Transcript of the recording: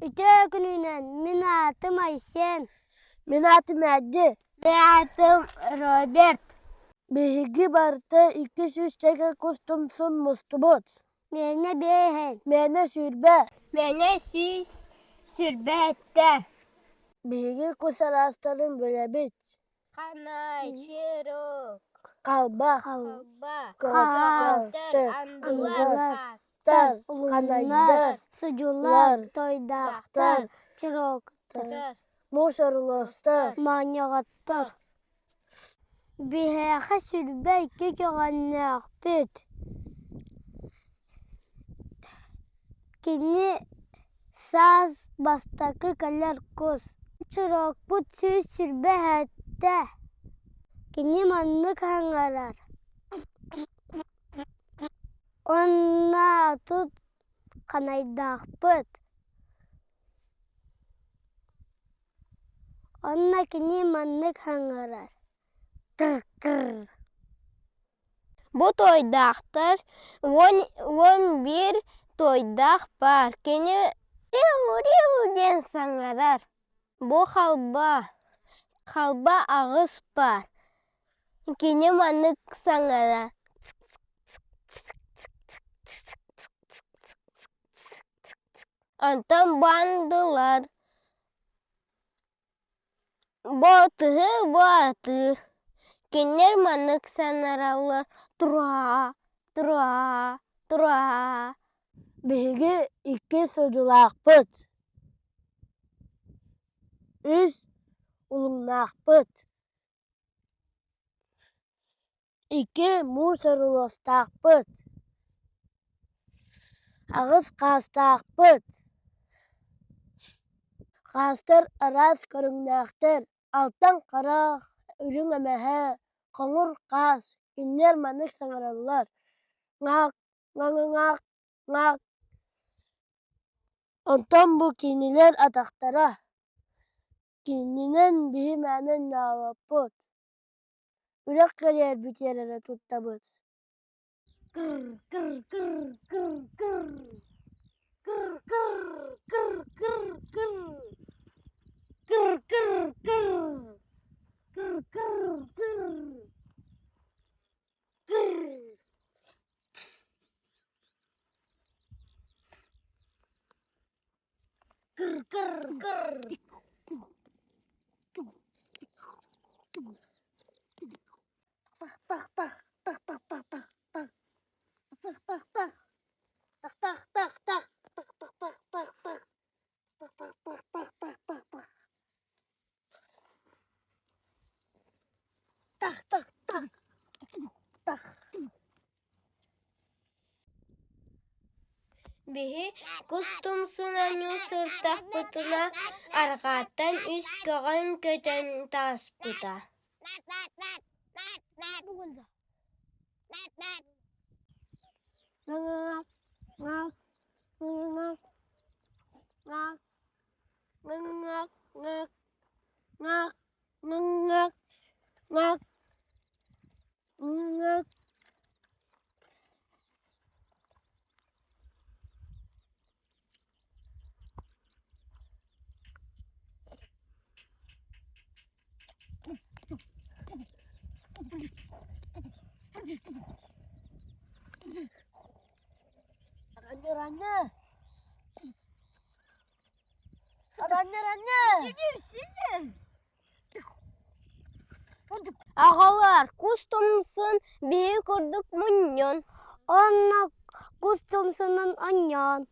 Ütü gününden min adım Ayşen. Min adım Әдді. Min adım Robert. Bihi barda 200 teke kostumsun mustubut. Mene behen. Mene sürbe. Mene süs sürbette. Bihi kusarastarın bölebit. Kanay, çırık. Kalba. Kalba. Kastır. Andılar. Tar. Ulunlar. Kanaylar. Sucular. Toydaktar. Çırıktır. Muşarulostar. Manyagattar. Biheğe sürbe iki çoğanlık büt. Kini saz bastakı kalar kus. Çırık bu süs sürbe hatta. Kini manlık hangarar. Onna tut kanaydak büt. Onna kini manlık hangarar. Kır kır. Bu toydaktır. 11 toydak var. Kini riu den sangarar. Bu halba ağız var. Kini manlık sangarar. Antam bandılar. Batı. Kenler manık sanarallar. Tura. Bihi 2 suculak pıt. 3 ulunnak pıt. 2 muşarulostak pıt. Ağız kastak pıt. Kastır aras körüngnaktır. Altan karak ürün emehe. Kongur kas. Kenler manık sanarallar. Ngak. Ondan bu kiniler adaktara. Kininen bihi mənin navaput. Ürek gelir biterere tuttabut. Bihi kustumsunan sırtak butuna arqattan üst kağın köten tas buta. Anne. Sildim. Ağalar kustumsun bihi kurduk munyon. Onna kustumsunun anyan.